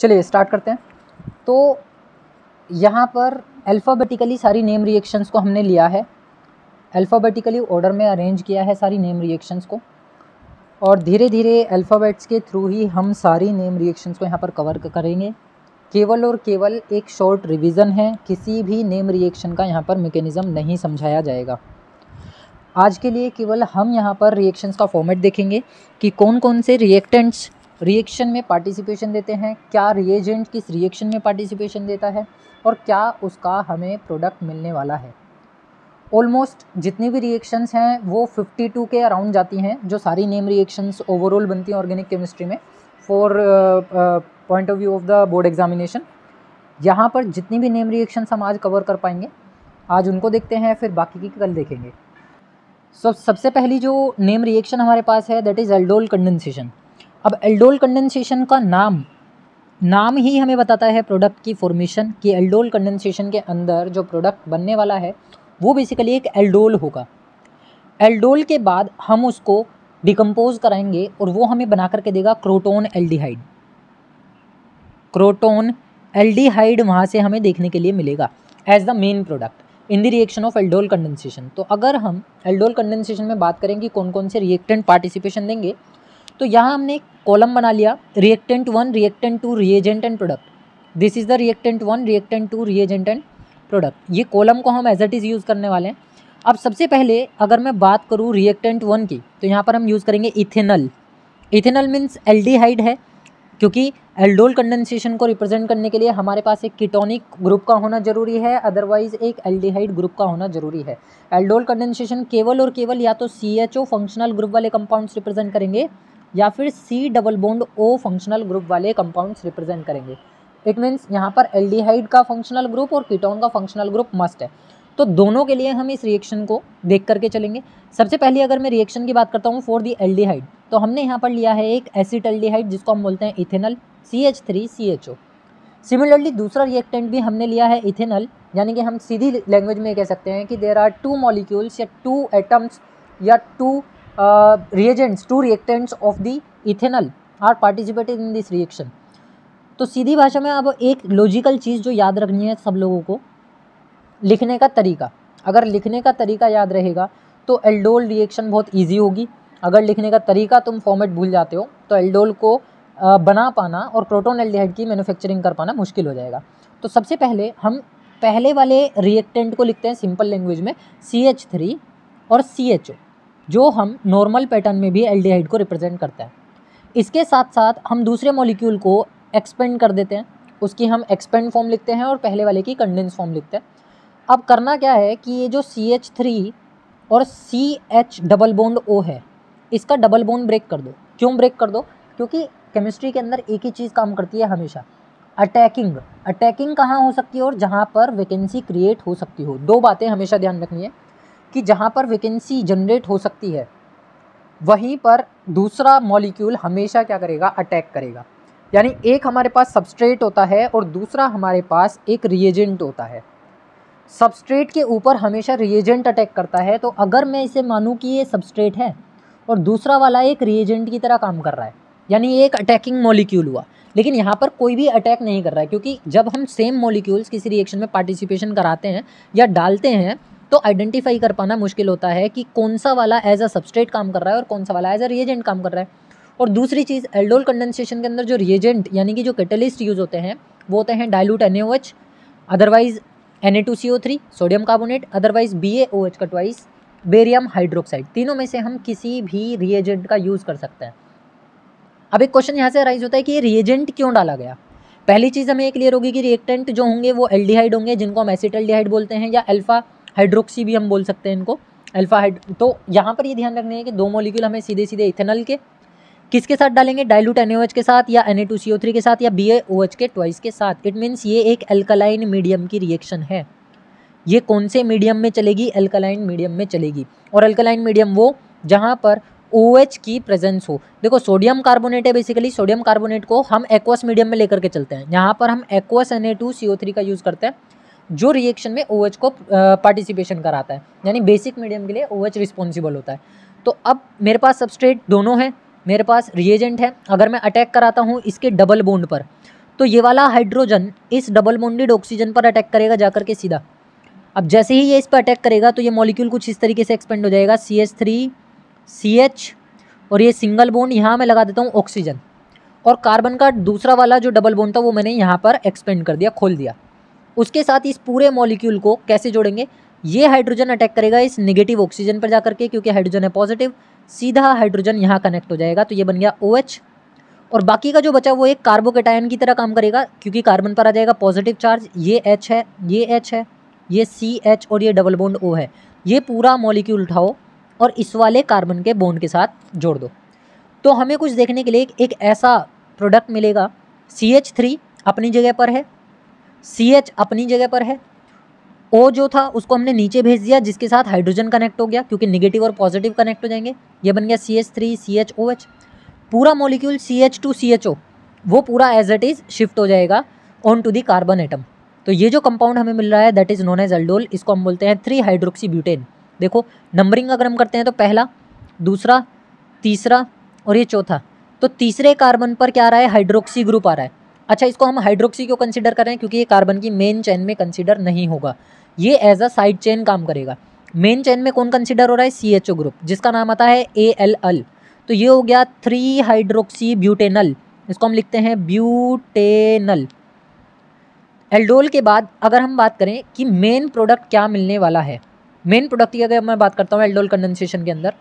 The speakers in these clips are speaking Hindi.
चलिए स्टार्ट करते हैं। तो यहाँ पर अल्फ़ाबेटिकली सारी नेम रिएक्शंस को हमने लिया है, अल्फ़ाबेटिकली ऑर्डर में अरेंज किया है सारी नेम रिएक्शंस को, और धीरे धीरे अल्फ़ाबेट्स के थ्रू ही हम सारी नेम रिएक्शंस को यहाँ पर कवर करेंगे। केवल और केवल एक शॉर्ट रिवीजन है, किसी भी नेम रिएक्शन का यहाँ पर मैकेनिज़्म नहीं समझाया जाएगा। आज के लिए केवल हम यहाँ पर रिएक्शंस का फॉर्मेट देखेंगे कि कौन कौन से रिएक्टेंट्स रिएक्शन में पार्टिसिपेशन देते हैं, क्या रिएजेंट किस रिएक्शन में पार्टिसिपेशन देता है और क्या उसका हमें प्रोडक्ट मिलने वाला है। ऑलमोस्ट जितनी भी रिएक्शंस हैं वो 52 के अराउंड जाती हैं, जो सारी नेम रिएक्शंस ओवरऑल बनती हैं ऑर्गेनिक केमिस्ट्री में for point of view of the board examination. यहाँ पर जितनी भी नेम रिएक्शंस हम आज कवर कर पाएंगे आज उनको देखते हैं, फिर बाकी की कल देखेंगे। सबसे पहली जो नेम रिएक्शन हमारे पास है दैट इज़ एल्डोल कंडेंसेशन। अब एल्डोल कंडेंसेशन का नाम ही हमें बताता है प्रोडक्ट की फॉर्मेशन, कि एल्डोल कंडेंसेशन के अंदर जो प्रोडक्ट बनने वाला है वो बेसिकली एक एल्डोल होगा। एल्डोल के बाद हम उसको डिकम्पोज कराएंगे और वो हमें बना करके देगा क्रोटोन एल्डिहाइड। क्रोटोन एल्डिहाइड वहाँ से हमें देखने के लिए मिलेगा as the main product in the reaction of aldol condensation. तो अगर हम एल्डोल कंडेंसेशन में बात करें कि कौन कौन से रिएक्टेंट पार्टिसिपेशन देंगे, तो यहाँ हमने एक कॉलम बना लिया, reactant 1, reactant 2, reagent and product. This is the reactant 1, reactant 2, reagent and product. ये कॉलम को हम एज इट इज़ यूज़ करने वाले हैं। अब सबसे पहले अगर मैं बात करूँ रिएक्टेंट 1 की, तो यहाँ पर हम यूज़ करेंगे इथेनल। इथेनल मीन्स एल्डिहाइड है, क्योंकि एल्डोल कंडेंसेशन को रिप्रेजेंट करने के लिए हमारे पास एक कीटोनिक ग्रुप का होना जरूरी है, अदरवाइज एक एल्डिहाइड ग्रुप का होना जरूरी है। एल्डोल कंडेंसेशन केवल और केवल या तो CHO फंक्शनल ग्रुप वाले कंपाउंड्स रिप्रेजेंट करेंगे या फिर C double bond O functional group वाले कंपाउंड्स रिप्रेजेंट करेंगे। इट मीन्स यहाँ पर एल्डिहाइड का फंक्शनल ग्रुप और कीटोन का फंक्शनल ग्रुप मस्ट है। तो दोनों के लिए हम इस रिएक्शन को देख करके चलेंगे। सबसे पहले अगर मैं रिएक्शन की बात करता हूँ फॉर दी एल्डिहाइड, तो हमने यहाँ पर लिया है एक एसिटल्डिहाइड जिसको हम बोलते हैं इथेनल, CH3CHO। सिमिलरली दूसरा रिएक्टेंट भी हमने लिया है इथेनल, यानी कि हम सीधी लैंग्वेज में कह सकते हैं कि देयर आर 2 मॉलिक्यूल्स या 2 एटम्स या 2 reagents, 2 reactants of the ethanol are participating in this reaction। तो सीधी भाषा में अब एक लॉजिकल चीज़ जो याद रखनी है सब लोगों को, लिखने का तरीका। अगर लिखने का तरीका याद रहेगा तो एल्डोल रिएक्शन बहुत इजी होगी। अगर लिखने का तरीका तुम फॉर्मेट भूल जाते हो तो एल्डोल को बना पाना और प्रोटोन एल्डिहाइड की मैन्युफैक्चरिंग कर पाना मुश्किल हो जाएगा। तो सबसे पहले हम पहले वाले रिएक्टेंट को लिखते हैं सिंपल लैंग्वेज में CH3 और CHO, जो हम नॉर्मल पैटर्न में भी एल्डिहाइड को रिप्रेजेंट करता है। इसके साथ साथ हम दूसरे मॉलिक्यूल को एक्सपेंड कर देते हैं, उसकी हम एक्सपेंड फॉर्म लिखते हैं और पहले वाले की कंडेंस फॉर्म लिखते हैं। अब करना क्या है कि ये जो CH3 और CH डबल बॉन्ड O है, इसका डबल बॉन्ड ब्रेक कर दो। क्यों ब्रेक कर दो? क्योंकि केमिस्ट्री के अंदर एक ही चीज़ काम करती है हमेशा, अटैकिंग। अटैकिंग कहाँ हो सकती है और जहाँ पर वैकेंसी क्रिएट हो सकती हो। दो बातें हमेशा ध्यान रखनी है कि जहाँ पर वैकेंसी जनरेट हो सकती है वहीं पर दूसरा मॉलिक्यूल हमेशा क्या करेगा? अटैक करेगा। यानी एक हमारे पास सबस्ट्रेट होता है और दूसरा हमारे पास एक रिएजेंट होता है। सबस्ट्रेट के ऊपर हमेशा रिएजेंट अटैक करता है। तो अगर मैं इसे मानूँ कि ये सबस्ट्रेट है और दूसरा वाला एक रिएजेंट की तरह काम कर रहा है, यानी एक अटैकिंग मॉलिक्यूल हुआ। लेकिन यहाँ पर कोई भी अटैक नहीं कर रहा है, क्योंकि जब हम सेम मॉलिक्यूल्स किसी रिएक्शन में पार्टिसिपेशन कराते हैं या डालते हैं तो आइडेंटिफाई कर पाना मुश्किल होता है कि कौन सा वाला एज अ सबस्ट्रेट काम कर रहा है और कौन सा वाला एज अ रिएजेंट काम कर रहा है। और दूसरी चीज़, एल्डोल कंडेंसेशन के अंदर जो रिएजेंट यानी कि जो कैटलिस्ट यूज़ होते हैं वो होते हैं dilute NaOH, otherwise Na2CO3 sodium carbonate, otherwise BaOH का ट्वाइस बेरियम हाइड्रोक्साइड। तीनों में से हम किसी भी रिएजेंट का यूज़ कर सकते हैं। अब एक क्वेश्चन यहाँ से अराइज होता है कि ये रिएजेंट क्यों डाला गया। पहली चीज़ हमें ये क्लियर होगी कि रिएक्टेंट जो होंगे वो एल्डिहाइड होंगे, जिनको हम एसिटल्डिहाइड बोलते हैं या अल्फा हाइड्रोक्सी भी हम बोल सकते हैं इनको, अल्फा हाइड। तो यहाँ पर ये ध्यान रखना है कि दो मॉलिक्यूल हमें सीधे सीधे इथेनॉल के किसके साथ डालेंगे? डाइल्यूट NaOH के साथ या Na2CO3 के साथ या BaOH के ट्वाइस के साथ। इट मीन्स ये एक एल्कलाइन मीडियम की रिएक्शन है। ये कौन से मीडियम में चलेगी? एल्कलाइन मीडियम में चलेगी। और एल्कलाइन मीडियम वो जहाँ पर OH की प्रेजेंस हो। देखो सोडियम कार्बोनेट है, बेसिकली सोडियम कार्बोनेट को हम एक्वस मीडियम में लेकर के चलते हैं। यहाँ पर हम एक्वस Na2CO3 का यूज़ करते हैं जो रिएक्शन में OH को पार्टिसिपेशन कराता है, यानी बेसिक मीडियम के लिए OH रिस्पॉन्सिबल होता है। तो अब मेरे पास सबस्ट्रेट दोनों हैं, मेरे पास रिएजेंट है। अगर मैं अटैक कराता हूँ इसके डबल बॉन्ड पर, तो ये वाला हाइड्रोजन इस डबल बॉन्डेड ऑक्सीजन पर अटैक करेगा जाकर के सीधा। अब जैसे ही ये इस पर अटैक करेगा तो ये मॉलिक्यूल कुछ इस तरीके से एक्सपेंड हो जाएगा, CH3 CH, और ये सिंगल बॉन्ड यहाँ मैं लगा देता हूँ ऑक्सीजन, और कार्बन का दूसरा वाला जो डबल बॉन्ड था वो मैंने यहाँ पर एक्सपेंड कर दिया, खोल दिया। उसके साथ इस पूरे मॉलिक्यूल को कैसे जोड़ेंगे, ये हाइड्रोजन अटैक करेगा इस नेगेटिव ऑक्सीजन पर जाकर के, क्योंकि हाइड्रोजन है पॉजिटिव, सीधा हाइड्रोजन यहाँ कनेक्ट हो जाएगा, तो ये बन गया OH। और बाकी का जो बचा वो एक कार्बोकेटायन की तरह काम करेगा, क्योंकि कार्बन पर आ जाएगा पॉजिटिव चार्ज, ये H है, ये H है, ये CH और ये डबल बॉन्ड O है। ये पूरा मॉलिक्यूल उठाओ और इस वाले कार्बन के बॉन्ड के साथ जोड़ दो, तो हमें कुछ देखने के लिए एक ऐसा प्रोडक्ट मिलेगा। CH3 अपनी जगह पर है, CH अपनी जगह पर है, O जो था उसको हमने नीचे भेज दिया जिसके साथ हाइड्रोजन कनेक्ट हो गया, क्योंकि नेगेटिव और पॉजिटिव कनेक्ट हो जाएंगे, ये बन गया CH3 CHOH। पूरा मॉलिक्यूल CH2 CHO वो पूरा एज इट इज़ शिफ्ट हो जाएगा on to the carbon atom. तो ये जो कंपाउंड हमें मिल रहा है that is known as aldol, इसको हम बोलते हैं 3 हाइड्रोक्सी ब्यूटेन। देखो नंबरिंग अगर हम करते हैं तो पहला, दूसरा, तीसरा और ये चौथा, तो तीसरे कार्बन पर क्या आ रहा है, हाइड्रोक्सी ग्रुप आ रहा है। अच्छा, इसको हम हाइड्रोक्सी क्यों कंसिडर कर रहे हैं, क्योंकि ये कार्बन की मेन चेन में कंसिडर नहीं होगा, ये एज अ साइड चेन काम करेगा। मेन चेन में कौन कंसिडर हो रहा है, CHO ग्रुप, जिसका नाम आता है ALL। तो ये हो गया 3 हाइड्रोक्सी ब्यूटेनल, इसको हम लिखते हैं ब्यूटेनल। एल्डोल के बाद अगर हम बात करें कि मेन प्रोडक्ट क्या मिलने वाला है, मेन प्रोडक्ट की अगर मैं बात करता हूँ एल्डोल कंडेंसेशन के अंदर,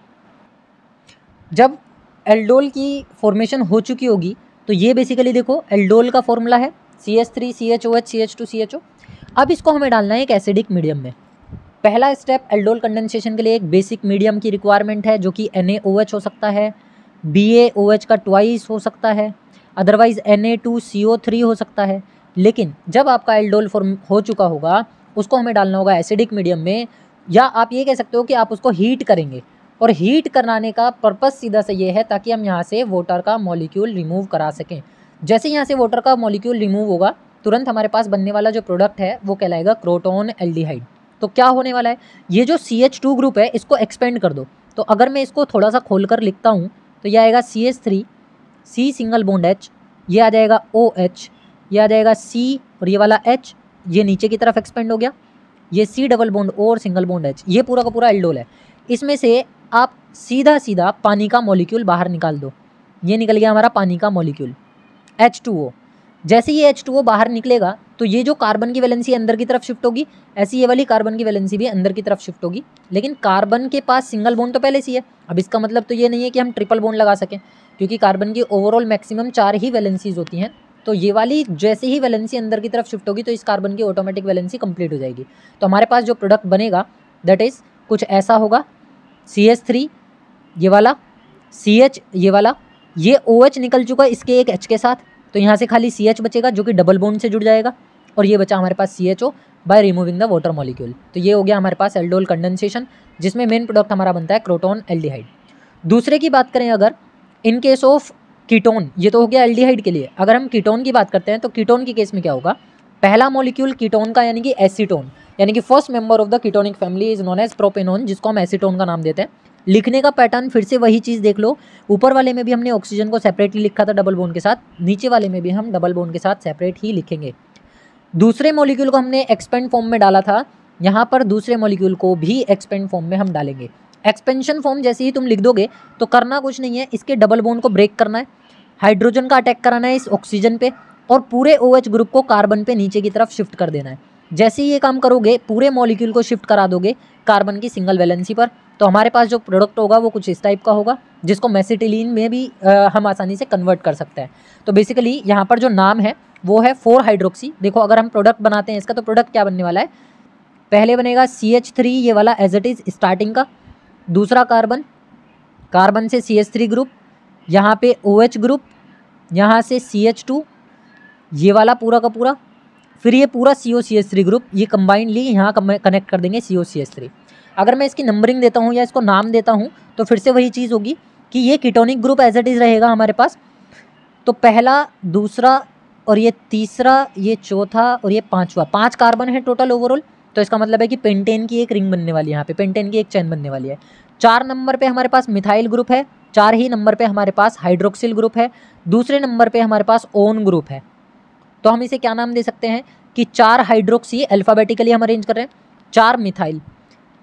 जब एल्डोल की फॉर्मेशन हो चुकी होगी तो ये बेसिकली देखो एल्डोल का फॉर्मूला है CH3 CHOH CH2 CHO। अब इसको हमें डालना है एक एसिडिक मीडियम में। पहला स्टेप एल्डोल कंडेंसेशन के लिए एक बेसिक मीडियम की रिक्वायरमेंट है, जो कि NaOH हो सकता है, BaOH का ट्वाइस हो सकता है, अदरवाइज Na2CO3 हो सकता है। लेकिन जब आपका एल्डोल फॉर्म हो चुका होगा उसको हमें डालना होगा एसिडिक मीडियम में, या आप ये कह सकते हो कि आप उसको हीट करेंगे, और हीट कराने का पर्पस सीधा से ये है ताकि हम यहाँ से वाटर का मॉलिक्यूल रिमूव करा सकें। जैसे यहाँ से वाटर का मॉलिक्यूल रिमूव होगा तुरंत हमारे पास बनने वाला जो प्रोडक्ट है वो कहलाएगा क्रोटोन एल्डिहाइड। तो क्या होने वाला है, ये जो CH2 ग्रुप है इसको एक्सपेंड कर दो। तो अगर मैं इसको थोड़ा सा खोलकर लिखता हूँ तो ये आएगा CH3 C single bond H, ये आ जाएगा OH, ये आ जाएगा C और ये वाला H, ये नीचे की तरफ एक्सपेंड हो गया, ये C डबल बॉन्ड O और सिंगल बॉन्ड H, ये पूरा का पूरा एल्डोल है। इसमें से आप सीधा सीधा पानी का मॉलिक्यूल बाहर निकाल दो, ये निकल गया हमारा पानी का मॉलिक्यूल H2O। जैसे ये H2O बाहर निकलेगा तो ये जो कार्बन की वैलेंसी अंदर की तरफ शिफ्ट होगी, ऐसी ये वाली कार्बन की वैलेंसी भी अंदर की तरफ शिफ्ट होगी। लेकिन कार्बन के पास सिंगल बॉन्ड तो पहले से ही है। अब इसका मतलब तो ये नहीं है कि हम ट्रिपल बॉन्ड लगा सकें, क्योंकि कार्बन की ओवरऑल मैक्सिमम 4 ही वैलेंसीज होती हैं। तो ये वाली जैसे ही वैलेंसी अंदर की तरफ शिफ्ट होगी तो इस कार्बन की ऑटोमेटिक वैलेंसी कंप्लीट हो जाएगी। तो हमारे पास जो प्रोडक्ट बनेगा दैट इज़ कुछ ऐसा होगा, CH3 ये वाला, CH ये वाला, ये OH निकल चुका है इसके एक H के साथ, तो यहाँ से खाली CH बचेगा जो कि डबल बॉन्ड से जुड़ जाएगा, और ये बचा हमारे पास CHO by removing the water molecule. तो ये हो गया हमारे पास एल्डोल कंडेंसेशन, जिसमें मेन प्रोडक्ट हमारा बनता है क्रोटोन एल्डिहाइड। दूसरे की बात करें अगर इन केस ऑफ कीटोन, ये तो हो गया एल्डिहाइड के लिए। अगर हम कीटोन की बात करते हैं तो कीटोन के केस में क्या होगा, पहला मॉलिक्यूल कीटोन का यानी कि एसीटोन, यानी कि first member of the ketonic family is known as propanone, जिसको हम एसीटोन का नाम देते हैं। लिखने का पैटर्न फिर से वही चीज़ देख लो, ऊपर वाले में भी हमने ऑक्सीजन को सेपरेटली लिखा था डबल बॉन्ड के साथ, नीचे वाले में भी हम डबल बॉन्ड के साथ सेपरेट ही लिखेंगे। दूसरे मॉलिक्यूल को हमने एक्सपेंड फॉर्म में डाला था, यहाँ पर दूसरे मॉलिक्यूल को भी एक्सपेंड फॉर्म में हम डालेंगे। एक्सपेंशन फॉर्म जैसे ही तुम लिख दोगे तो करना कुछ नहीं है, इसके डबल बॉन्ड को ब्रेक करना है, हाइड्रोजन का अटैक कराना है इस ऑक्सीजन पे, और पूरे OH ग्रुप को कार्बन पे नीचे की तरफ शिफ्ट कर देना है। जैसे ही ये काम करोगे पूरे मॉलिक्यूल को शिफ्ट करा दोगे कार्बन की सिंगल वैलेंसी पर, तो हमारे पास जो प्रोडक्ट होगा वो कुछ इस टाइप का होगा, जिसको मेसिटिलीन में भी हम आसानी से कन्वर्ट कर सकते हैं। तो बेसिकली यहाँ पर जो नाम है वो है 4 हाइड्रोक्सी। देखो अगर हम प्रोडक्ट बनाते हैं इसका, तो प्रोडक्ट क्या बनने वाला है, पहले बनेगा CH3 ये वाला एज इट इज़ स्टार्टिंग का, दूसरा कार्बन, कार्बन से CH3 ग्रुप, यहाँ पे OH ग्रुप, यहाँ से CH2 ये वाला पूरा का पूरा, फिर ये पूरा COCH3 ग्रुप, ये कंबाइंडली यहाँ कनेक्ट कर देंगे COCH3। अगर मैं इसकी नंबरिंग देता हूँ या इसको नाम देता हूँ तो फिर से वही चीज़ होगी कि ये ketonic group as it is रहेगा हमारे पास। तो पहला, दूसरा और ये तीसरा, ये चौथा और ये पांचवा, 5 कार्बन है टोटल ओवरऑल। तो इसका मतलब है कि पेंटेन की एक रिंग बनने वाली है, यहाँ पे पेंटेन की एक चेन बनने वाली है। 4 नंबर पे हमारे पास मिथाइल ग्रुप है, 4 ही नंबर पे हमारे पास हाइड्रोक्सिल ग्रुप है, दूसरे नंबर पे हमारे पास ओन ग्रुप है। तो हम इसे क्या नाम दे सकते हैं कि 4 हाइड्रोक्सी, अल्फ़ाबेटिकली हम अरेंज कर रहे हैं, 4 मिथाइल,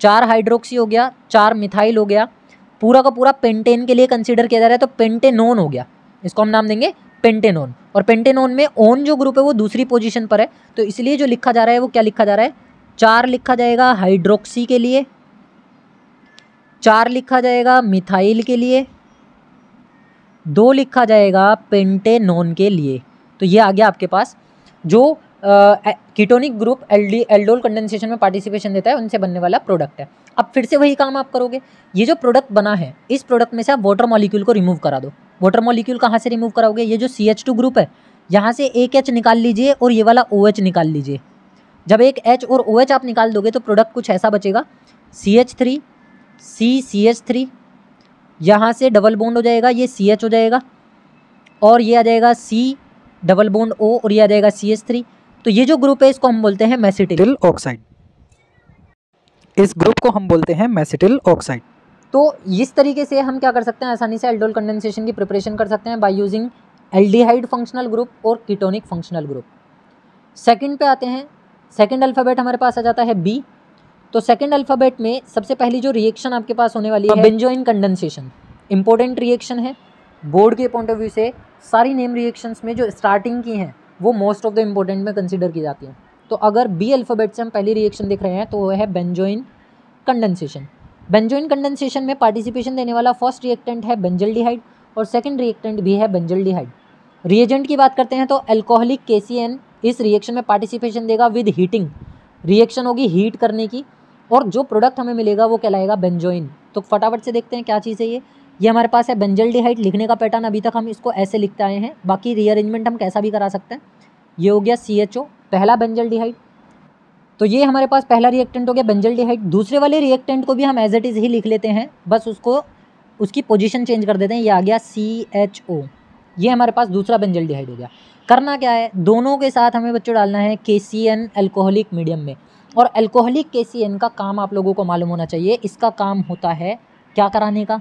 4 हाइड्रोक्सी हो गया, 4 मिथाइल हो गया, पूरा का पूरा पेंटेन के लिए कंसीडर किया जा रहा है तो पेंटेनोन हो गया, इसको हम नाम देंगे पेंटेनोन। और पेंटेनोन में ओन जो ग्रुप है वो दूसरी पोजीशन पर है, तो इसलिए जो लिखा जा रहा है वो क्या लिखा जा रहा है, 4 लिखा जाएगा हाइड्रोक्सी के लिए, 4 लिखा जाएगा मिथाइल के लिए, 2 लिखा जाएगा पेंटेनोन के लिए। तो ये आ गया आपके पास जो कीटोनिक ग्रुप एल्डोल कंडेंसेशन में पार्टिसिपेशन देता है उनसे बनने वाला प्रोडक्ट है। अब फिर से वही काम आप करोगे, ये जो प्रोडक्ट बना है इस प्रोडक्ट में से आप वाटर मॉलिक्यूल को रिमूव करा दो। वाटर मॉलिक्यूल कहाँ से रिमूव कराओगे, ये जो CH2 ग्रुप है यहाँ से एक H निकाल लीजिए और ये वाला OH निकाल लीजिए। जब एक H और OH आप निकाल दोगे तो प्रोडक्ट कुछ ऐसा बचेगा, CH3 CCH3, यहाँ से डबल बॉन्ड हो जाएगा, ये CH हो जाएगा और ये आ जाएगा C डबल बॉन्ड O और ये आ जाएगा CH3। तो ये जो ग्रुप है इसको हम बोलते हैं मेसिटिल ऑक्साइड, इस ग्रुप को हम बोलते हैं मेसिटिल ऑक्साइड। तो इस तरीके से हम क्या कर सकते हैं, आसानी से एल्डोल कंडेंसेशन की प्रिपरेशन कर सकते हैं by using aldehyde functional group और कीटोनिक फंक्शनल ग्रुप। सेकंड पे आते हैं, सेकंड अल्फ़ाबेट हमारे पास आ जाता है B। तो सेकंड अल्फ़ाबेट में सबसे पहली जो रिएक्शन आपके पास होने वाली है बेंजोइन कंडेंसेशन, इंपॉर्टेंट रिएक्शन है बोर्ड के पॉइंट ऑफ व्यू से। सारी नेम रिएक्शंस में जो स्टार्टिंग की हैं वो मोस्ट ऑफ द इम्पोर्टेंट में कंसिडर की जाती हैं। तो अगर B अल्फ़ाबेट से हम पहली रिएक्शन देख रहे हैं तो वो है बेंजोइन कंडेंसेशन। बेंजोइन कंडेंसेशन में पार्टिसिपेशन देने वाला फर्स्ट रिएक्टेंट है बेंजल्डिहाइड और सेकंड रिएक्टेंट भी है बेंजल्डिहाइड। रिएजेंट की बात करते हैं तो अल्कोहलिक KCN इस रिएक्शन में पार्टिसिपेशन देगा विद हीटिंग, रिएक्शन होगी हीट करने की और जो प्रोडक्ट हमें मिलेगा वो कहलाएगा बेंजोइन। तो फटाफट से देखते हैं क्या चीज़ है ये हमारे पास है बेंजल्डिहाइड। लिखने का पैटर्न अभी तक हम इसको ऐसे लिखते आए हैं, बाकी रीअरेंजमेंट हम कैसा भी करा सकते हैं। ये हो गया CHO पहला बेंजल्डिहाइड, तो ये हमारे पास पहला रिएक्टेंट हो गया बेंजल्डिहाइड। दूसरे वाले रिएक्टेंट को भी हम एज इट इज़ ही लिख लेते हैं, बस उसको उसकी पोजीशन चेंज कर देते हैं। ये आ गया CHO, ये हमारे पास दूसरा बेंजल्डिहाइड हो गया। करना क्या है, दोनों के साथ हमें बच्चों डालना है KCN अल्कोहलिक मीडियम में। और अल्कोहलिक KCN का काम आप लोगों को मालूम होना चाहिए, इसका काम होता है क्या कराने का,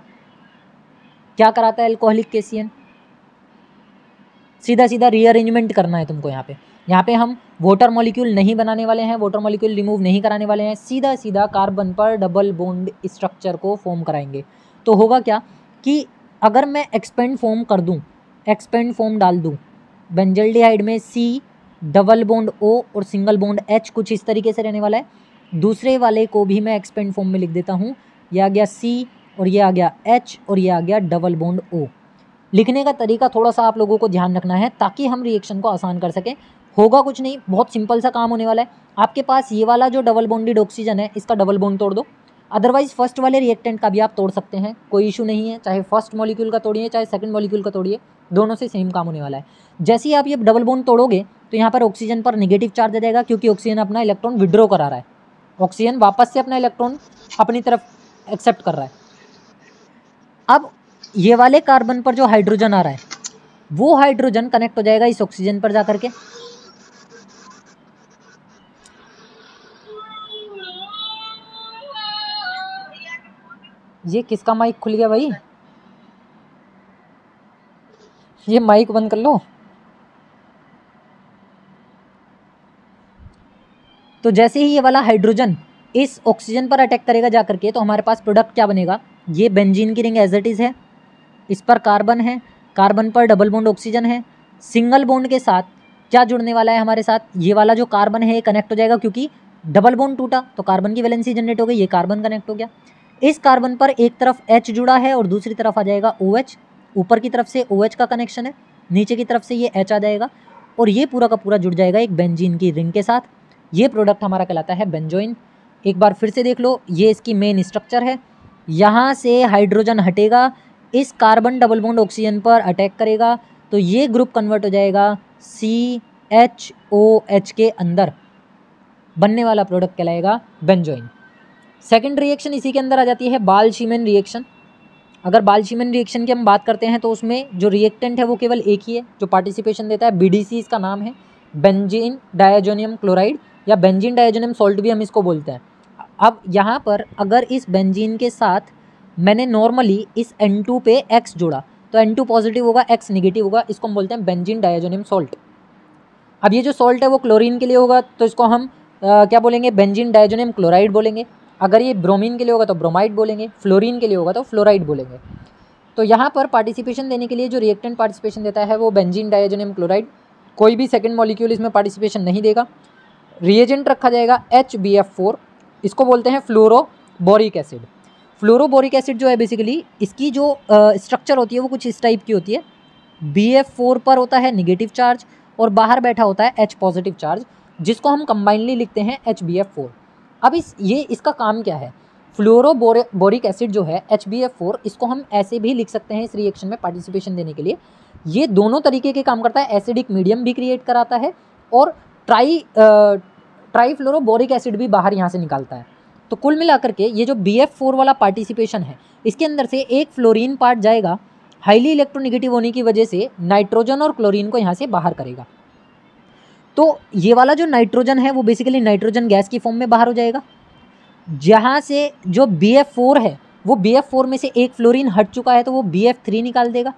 क्या कराता है अल्कोहलिक KCN, सीधा सीधा रीअरेंजमेंट करना है तुमको। यहाँ पे हम वाटर मॉलिक्यूल नहीं बनाने वाले हैं, वाटर मॉलिक्यूल रिमूव नहीं कराने वाले हैं, सीधा सीधा कार्बन पर डबल बॉन्ड स्ट्रक्चर को फॉर्म कराएंगे। तो होगा क्या कि अगर मैं एक्सपेंड फॉर्म कर दूँ, एक्सपेंड फॉर्म डाल दूँ बेंजल्डिहाइड में C डबल बॉन्ड O और सिंगल बॉन्ड H कुछ इस तरीके से रहने वाला है। दूसरे वाले को भी मैं एक्सपेंड फॉर्म में लिख देता हूँ, यह आ गया C और ये आ गया H और ये आ गया डबल बॉन्ड O। लिखने का तरीका थोड़ा सा आप लोगों को ध्यान रखना है ताकि हम रिएक्शन को आसान कर सकें। होगा कुछ नहीं, बहुत सिंपल सा काम होने वाला है। आपके पास ये वाला जो डबल बॉन्डेड ऑक्सीजन है इसका डबल बॉन्ड तोड़ दो, अदरवाइज फर्स्ट वाले रिएक्टेंट का भी आप तोड़ सकते हैं, कोई इशू नहीं है। चाहे फर्स्ट मॉलिक्यूल का तोड़िए चाहे सेकंड मॉलिक्यूल का तोड़िए, दोनों से सेम काम होने वाला है। जैसे ही आप ये डबल बॉन्ड तोड़ोगे तो यहाँ पर ऑक्सीजन पर नेगेटिव चार्ज आ जाएगा क्योंकि ऑक्सीजन अपना इलेक्ट्रॉन विड्रॉ करा रहा है, ऑक्सीजन वापस से अपना इलेक्ट्रॉन अपनी तरफ एक्सेप्ट कर रहा है। अब ये वाले कार्बन पर जो हाइड्रोजन आ रहा है वो हाइड्रोजन कनेक्ट हो जाएगा इस ऑक्सीजन पर जाकर के। ये किसका माइक खुल गया भाई, ये माइक बंद कर लो। तो जैसे ही ये वाला हाइड्रोजन इस ऑक्सीजन पर अटैक करेगा जाकर के तो हमारे पास प्रोडक्ट क्या बनेगा, ये बेंजीन की रिंग एज इट इज़ है, इस पर कार्बन है, कार्बन पर डबल बॉन्ड ऑक्सीजन है, सिंगल बॉन्ड के साथ क्या जुड़ने वाला है हमारे साथ, ये वाला जो कार्बन है ये कनेक्ट हो जाएगा क्योंकि डबल बॉन्ड टूटा तो कार्बन की वैलेंसी जनरेट हो गई, ये कार्बन कनेक्ट हो गया। इस कार्बन पर एक तरफ H जुड़ा है और दूसरी तरफ आ जाएगा OH, ऊपर की तरफ से OH का कनेक्शन है, नीचे की तरफ से ये H आ जाएगा और ये पूरा का पूरा जुड़ जाएगा एक बेंजीन की रिंग के साथ। ये प्रोडक्ट हमारा कहलाता है बेंजोइन। एक बार फिर से देख लो, ये इसकी मेन स्ट्रक्चर है, यहाँ से हाइड्रोजन हटेगा, इस कार्बन डबल बॉन्ड ऑक्सीजन पर अटैक करेगा तो ये ग्रुप कन्वर्ट हो जाएगा CHOH के अंदर, बनने वाला प्रोडक्ट कहलाएगा बेंजोइन। सेकंड रिएक्शन इसी के अंदर आ जाती है बाल-शीमैन रिएक्शन। अगर बाल-शीमैन रिएक्शन की हम बात करते हैं तो उसमें जो रिएक्टेंट है वो केवल एक ही है जो पार्टिसिपेशन देता है, BDC इसका नाम है, बेंजीन डायजोनियम क्लोराइड या बेंजीन डायजोनियम सॉल्ट भी हम इसको बोलते हैं। अब यहाँ पर अगर इस बेंजीन के साथ मैंने नॉर्मली इस N2 पे X जोड़ा तो N2 पॉजिटिव होगा, X नेगेटिव होगा, इसको हम बोलते हैं बेंजीन डायजोनियम सॉल्ट। अब ये जो सॉल्ट है वो क्लोरीन के लिए होगा तो इसको हम क्या बोलेंगे, बेंजीन डाइजोनियम क्लोराइड बोलेंगे। अगर ये ब्रोमीन के लिए होगा तो ब्रोमाइड बोलेंगे, फ्लोरीन के लिए होगा तो फ्लोराइड बोलेंगे। तो यहाँ पर पार्टिसिपेशन देने के लिए जो रिएक्टेंट पार्टिसिपेशन देता है वो बेंजीन डाइजोनियम क्लोराइड, कोई भी सेकंड मॉलिक्यूल इसमें पार्टिसिपेशन नहीं देगा। रिएजेंट रखा जाएगा HBF4, इसको बोलते हैं फ्लोरोबोरिक एसिड। फ्लोरोबोरिक एसिड जो है बेसिकली इसकी जो स्ट्रक्चर होती है वो कुछ इस टाइप की होती है। BF4 पर होता है निगेटिव चार्ज और बाहर बैठा होता है H पॉजिटिव चार्ज, जिसको हम कंबाइनली लिखते हैं HBF4। अब इसका काम क्या है, फ्लोरोबोरिक एसिड जो है HBF4, इसको हम ऐसे भी लिख सकते हैं इस रिएक्शन में पार्टिसिपेशन देने के लिए। ये दोनों तरीके के काम करता है, एसिडिक मीडियम भी क्रिएट कराता है और ट्राईफ्लोरोबोरिक एसिड भी बाहर यहाँ से निकालता है। तो कुल मिलाकर के ये जो BF4 वाला पार्टिसिपेशन है इसके अंदर से एक फ्लोरीन पार्ट जाएगा, हाईली इलेक्ट्रोनेगेटिव होने की वजह से नाइट्रोजन और क्लोरीन को यहाँ से बाहर करेगा। तो ये वाला जो नाइट्रोजन है वो बेसिकली नाइट्रोजन गैस की फॉर्म में बाहर हो जाएगा। जहाँ से जो BF4 है वो BF4 में से एक फ्लोरीन हट चुका है तो वो BF3 निकाल देगा,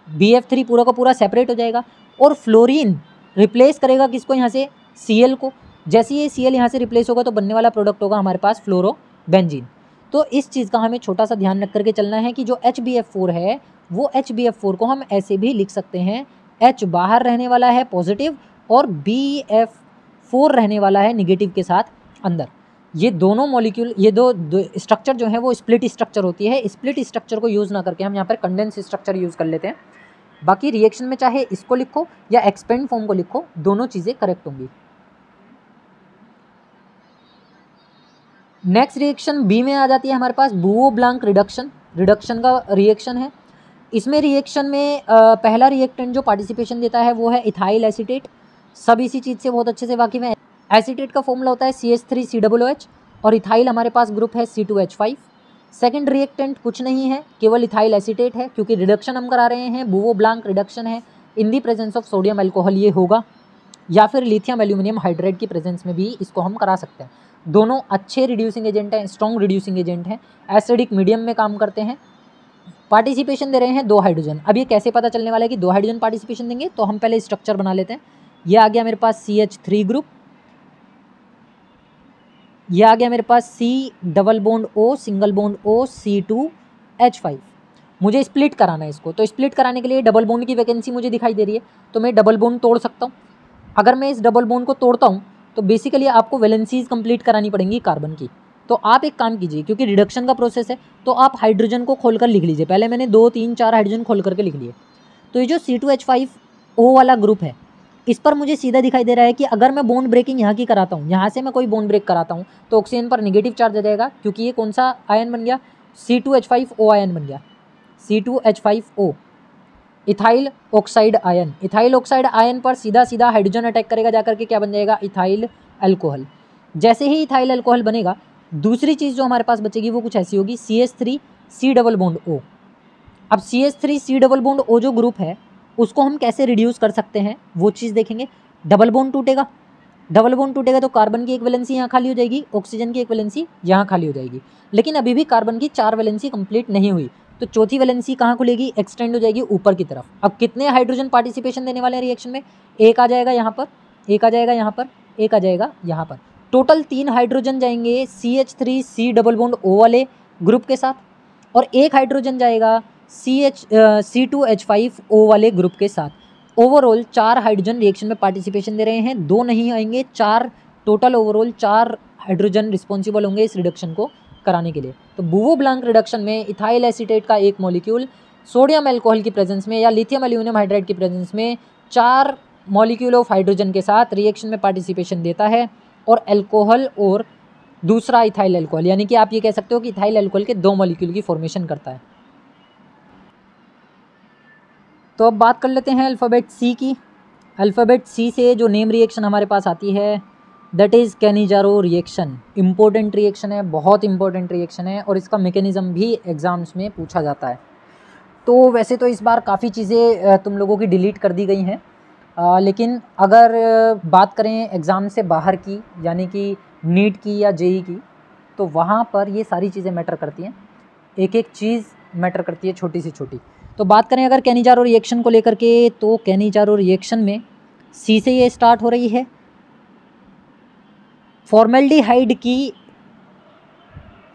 BF3 पूरा का पूरा सेपरेट हो जाएगा और फ्लोरीन रिप्लेस करेगा किसको, यहाँ से Cl को। जैसे ये Cl यहाँ से रिप्लेस होगा तो बनने वाला प्रोडक्ट होगा हमारे पास फ्लोरोबेंजीन। तो इस चीज़ का हमें छोटा सा ध्यान रख करके चलना है कि जो HBF4 है वो HBF4 को हम ऐसे भी लिख सकते हैं, H बाहर रहने वाला है पॉजिटिव और BF4 रहने वाला है निगेटिव के साथ अंदर। ये दोनों मॉलिक्यूल, ये दो स्ट्रक्चर जो है वो स्प्लिट स्ट्रक्चर होती है। स्प्लिट स्ट्रक्चर को यूज़ ना करके हम यहाँ पर कंडेंस स्ट्रक्चर यूज़ कर लेते हैं। बाकी रिएक्शन में चाहे इसको लिखो या एक्सपेंड फॉर्म को लिखो, दोनों चीज़ें करेक्ट होंगी। नेक्स्ट रिएक्शन बी में आ जाती है हमारे पास बुओ ब्लांक रिडक्शन का रिएक्शन है। इसमें रिएक्शन में पहला रिएक्टेंट जो पार्टिसिपेशन देता है वो है इथाइल एसीटेट। सब इसी चीज़ से बहुत अच्छे से वाकिफ हैं। एसीटेट का फॉर्मूला होता है CH3COOH और इथाइल हमारे पास ग्रुप है C2H5। सेकंड रिएक्टेंट कुछ नहीं है, केवल इथाइल एसीटेट है, क्योंकि रिडक्शन हम करा रहे हैं, बुओ ब्लांक रिडक्शन है। In the presence of sodium alcohol ये होगा, या फिर लिथियम एल्यूमिनियम हाइड्राइड की प्रेजेंस में भी इसको हम करा सकते हैं। दोनों अच्छे रिड्यूसिंग एजेंट हैं, स्ट्रॉन्ग रिड्यूसिंग एजेंट हैं, एसिडिक मीडियम में काम करते हैं। पार्टिसिपेशन दे रहे हैं 2 हाइड्रोजन। अब ये कैसे पता चलने वाला है कि 2 हाइड्रोजन पार्टिसिपेशन देंगे, तो हम पहले स्ट्रक्चर बना लेते हैं। ये आ गया मेरे पास CH3 ग्रुप, ये आ गया मेरे पास C double bond O single bond O C2H5। मुझे स्प्लिट कराना है इसको, तो स्प्लिट कराने के लिए डबल बॉन्ड की वैकेंसी मुझे दिखाई दे रही है, तो मैं डबल बॉन्ड तोड़ सकता हूँ। अगर मैं इस डबल बॉन्ड को तोड़ता हूँ तो बेसिकली आपको वैलेंसीज कंप्लीट करानी पड़ेंगी कार्बन की। तो आप एक काम कीजिए, क्योंकि रिडक्शन का प्रोसेस है तो आप हाइड्रोजन को खोलकर लिख लीजिए। पहले मैंने 2 3 4 हाइड्रोजन खोल करके लिख लिए। तो ये जो C2H5O वाला ग्रुप है इस पर मुझे सीधा दिखाई दे रहा है कि अगर मैं बॉन्ड ब्रेकिंग यहाँ की कराता हूँ, यहाँ से मैं कोई बॉन्ड ब्रेक कराता हूँ तो ऑक्सीजन पर नेगेटिव चार्ज आ जाएगा, क्योंकि ये कौन सा आयन बन गया, C2H5O आयन बन गया, C2H5O ethyl oxide ion. Ethyl oxide ion पर सीधा सीधा हाइड्रोजन अटैक करेगा, जाकर के क्या बन जाएगा, इथाइल अल्कोहल। जैसे ही इथाइल अल्कोहल बनेगा, दूसरी चीज़ जो हमारे पास बचेगी वो कुछ ऐसी होगी, CH3C डबल बॉन्ड O। अब CH3C डबल बॉन्ड O जो ग्रुप है उसको हम कैसे रिड्यूस कर सकते हैं वो चीज़ देखेंगे। डबल बॉन्ड टूटेगा, डबल बॉन्ड टूटेगा तो कार्बन की एक वैलेंसी यहाँ खाली हो जाएगी, ऑक्सीजन की एक वैलेंसी यहाँ खाली हो जाएगी। लेकिन अभी भी कार्बन की 4 वैलेंसी कंप्लीट नहीं हुई, तो चौथी वैलेंसी कहाँ खुलेगी, एक्सटेंड हो जाएगी ऊपर की तरफ। अब कितने हाइड्रोजन पार्टिसिपेशन देने वाले हैं रिएक्शन में, एक आ जाएगा यहाँ पर, एक आ जाएगा यहाँ पर, एक आ जाएगा यहाँ पर। टोटल 3 हाइड्रोजन जाएंगे CH3C डबल बॉन्ड O वाले ग्रुप के साथ, और एक हाइड्रोजन जाएगा C2H5O वाले ग्रुप के साथ। ओवरऑल 4 हाइड्रोजन रिएक्शन में पार्टिसिपेशन दे रहे हैं, 2 नहीं आएंगे, 4 टोटल। ओवरऑल 4 हाइड्रोजन रिस्पॉन्सिबल होंगे इस रिडक्शन को कराने के लिए। तो बुओ ब्लांक रिडक्शन में इथाइल एसीटेट का एक मॉलिक्यूल सोडियम अल्कोहल की प्रेजेंस में या लिथियम एल्यूमिनियम हाइड्राइड की प्रेजेंस में 4 मॉलिक्यूल ऑफ हाइड्रोजन के साथ रिएक्शन में पार्टिसिपेशन देता है, और अल्कोहल और दूसरा इथाइल अल्कोहल, यानी कि आप ये कह सकते हो कि इथाइल अल्कोहल के 2 मॉलिक्यूल की फॉर्मेशन करता है। तो अब बात कर लेते हैं अल्फ़ाबेट C की। अल्फ़ाबेट C से जो नेम रिएक्शन हमारे पास आती है that is Cannizzaro reaction. Important reaction है, बहुत इंपॉर्टेंट रिएक्शन है, और इसका मैकेनिज़्म भी एग्ज़ाम्स में पूछा जाता है। तो वैसे तो इस बार काफ़ी चीज़ें तुम लोगों की डिलीट कर दी गई हैं, लेकिन अगर बात करें एग्ज़ाम से बाहर की, यानी कि नीट की या जेई की, तो वहाँ पर ये सारी चीज़ें मैटर करती हैं, एक एक चीज़ मैटर करती है, छोटी से छोटी। तो बात करें अगर कैनिजारो रिएक्शन को लेकर के, तो कैनिजारो रिएक्शन में सी से ये स्टार्ट हो रही है। फॉर्मेल्डिहाइड की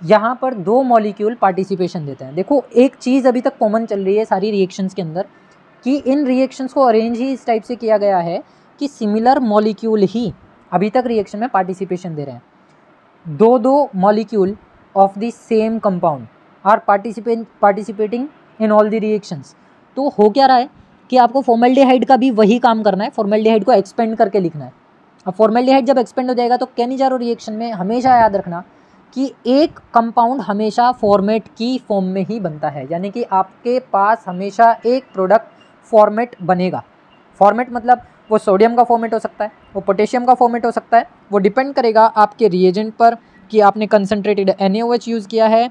यहाँ पर 2 मॉलिक्यूल पार्टिसिपेशन देते हैं। देखो एक चीज़ अभी तक कॉमन चल रही है सारी रिएक्शंस के अंदर कि इन रिएक्शंस को अरेंज ही इस टाइप से किया गया है कि सिमिलर मॉलिक्यूल ही अभी तक रिएक्शन में पार्टिसिपेशन दे रहे हैं। 2 molecule of the same compound are participating in all the reactions. तो हो क्या रहा है कि आपको फॉर्मेल्डिहाइड का भी वही काम करना है, फॉर्मेल्डिहाइड को एक्सपेंड करके लिखना है। अब फॉर्मेल्डिहाइड जब एक्सपेंड हो जाएगा तो केनिजारो रिएक्शन में हमेशा याद रखना कि एक कंपाउंड हमेशा फॉर्मेट की फॉर्म में ही बनता है, यानी कि आपके पास हमेशा एक प्रोडक्ट फॉर्मेट बनेगा। फॉर्मेट मतलब वो सोडियम का फॉर्मेट हो सकता है, वो पोटेशियम का फॉर्मेट हो सकता है, वो डिपेंड करेगा आपके रिएजेंट पर कि आपने कंसनट्रेटेड NaOH यूज़ किया है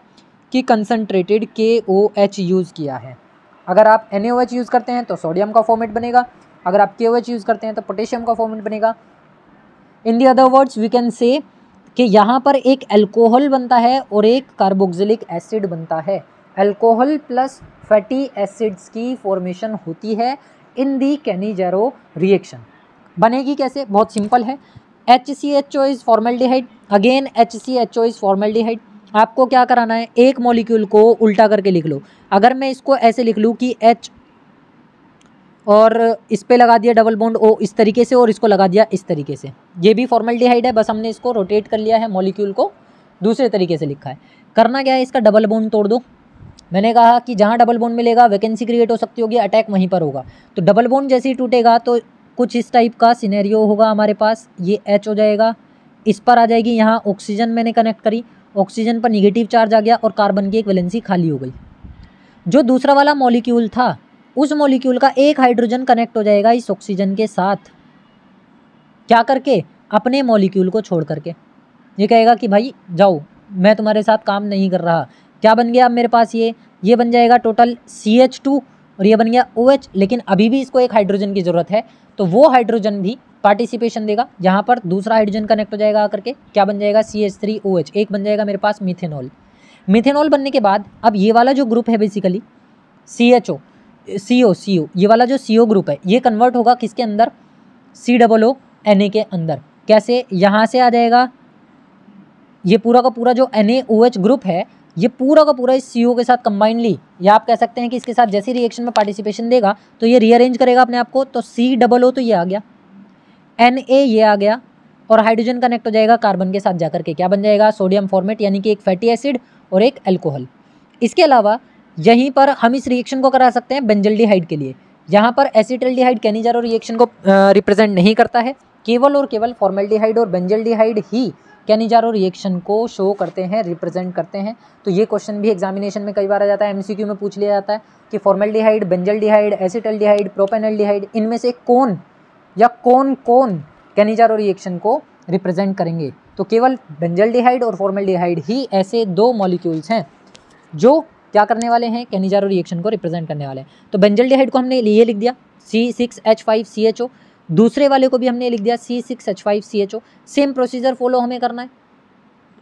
कि कंसनट्रेटेड KOH यूज़ किया है। अगर आप NaOH यूज़ करते हैं तो सोडियम का फॉर्मेट बनेगा, अगर आप KOH यूज़ करते हैं तो पोटेशियम का फॉर्मेट बनेगा। In the other words we can say कि यहाँ पर एक अल्कोहल बनता है और एक कार्बोक्सिलिक एसिड बनता है। अल्कोहल प्लस फैटी एसिड्स की फॉर्मेशन होती है इन दी केनिजारो रिएक्शन। बनेगी कैसे? बहुत सिंपल है। HCHO is formaldehyde, again HCHO is formaldehyde. आपको क्या कराना है, एक मॉलिक्यूल को उल्टा करके लिख लो। अगर मैं इसको ऐसे लिख लूँ कि H और इस पे लगा दिया डबल बॉन्ड O इस तरीके से और इसको लगा दिया इस तरीके से, ये भी फॉर्मेल्डिहाइड है, बस हमने इसको रोटेट कर लिया है, मॉलिक्यूल को दूसरे तरीके से लिखा है। करना क्या है, इसका डबल बॉन्ड तोड़ दो। मैंने कहा कि जहाँ डबल बॉन्ड मिलेगा वैकेंसी क्रिएट हो सकती होगी, अटैक वहीं पर होगा। तो डबल बॉन्ड जैसे ही टूटेगा तो कुछ इस टाइप का सिनेरियो होगा हमारे पास। ये H हो जाएगा, इस पर आ जाएगी, यहाँ ऑक्सीजन मैंने कनेक्ट करी, ऑक्सीजन पर निगेटिव चार्ज आ गया और कार्बन की एक वैलेंसी खाली हो गई। जो दूसरा वाला मॉलिक्यूल था उस मॉलिक्यूल का एक हाइड्रोजन कनेक्ट हो जाएगा इस ऑक्सीजन के साथ, क्या करके, अपने मॉलिक्यूल को छोड़ करके। ये कहेगा कि भाई जाओ, मैं तुम्हारे साथ काम नहीं कर रहा। क्या बन गया अब मेरे पास, ये बन जाएगा टोटल CH2 और ये बन गया OH, लेकिन अभी भी इसको एक हाइड्रोजन की ज़रूरत है, तो वो हाइड्रोजन भी पार्टिसिपेशन देगा। यहाँ पर दूसरा हाइड्रोजन कनेक्ट हो जाएगा आकर के, क्या बन जाएगा, CH3OH, एक बन जाएगा मेरे पास मिथेनॉल। मिथेनॉल बनने के बाद अब ये वाला जो ग्रुप है बेसिकली CHO CO, ये वाला जो CO ग्रुप है ये कन्वर्ट होगा किसके अंदर, COO Na के अंदर। कैसे, यहाँ से आ जाएगा ये पूरा का पूरा जो NaOH ग्रुप है, ये पूरा का पूरा इस CO के साथ कंबाइनली, या आप कह सकते हैं कि इसके साथ जैसे रिएक्शन में पार्टिसिपेशन देगा तो ये रीअरेंज करेगा अपने आप को। तो COO तो ये आ गया, Na ये आ गया और हाइड्रोजन कनेक्ट हो जाएगा कार्बन के साथ जाकर के, क्या बन जाएगा, सोडियम फॉर्मेट, यानी कि एक फैटी एसिड और एक अल्कोहल। इसके अलावा यहीं पर हम इस रिएक्शन को करा सकते हैं बेंजल्डिहाइड के लिए। यहाँ पर एसिटल्डिहाइड केनिजारो रिएक्शन को रिप्रेजेंट नहीं करता है, केवल और केवल फॉर्मेल्डिहाइड और बेंजल्डिहाइड ही केनिजारो रिएक्शन को शो करते हैं, रिप्रेजेंट करते हैं। तो ये क्वेश्चन भी एग्जामिनेशन में कई बार आ जाता है, MCQ में पूछ लिया जाता है कि फॉर्मेल्डिहाइड, बेंजल्डिहाइड, एसिटल्डिहाइड, प्रोपेनल्डिहाइड, इनमें से कौन या कौन कौन केनिजारो रिएक्शन को रिप्रेजेंट करेंगे। तो केवल बेंजल्डिहाइड और फॉर्मेल्डिहाइड ही ऐसे 2 मॉलिक्यूल्स हैं जो क्या करने वाले हैं, केनिजारो रिएक्शन को रिप्रेजेंट करने वाले हैं। तो बेंजल्डिहाइड को हमने ये लिख दिया C6H5CHO, दूसरे वाले को भी हमने लिख दिया C6H5CHO। सेम प्रोसीजर फॉलो हमें करना है।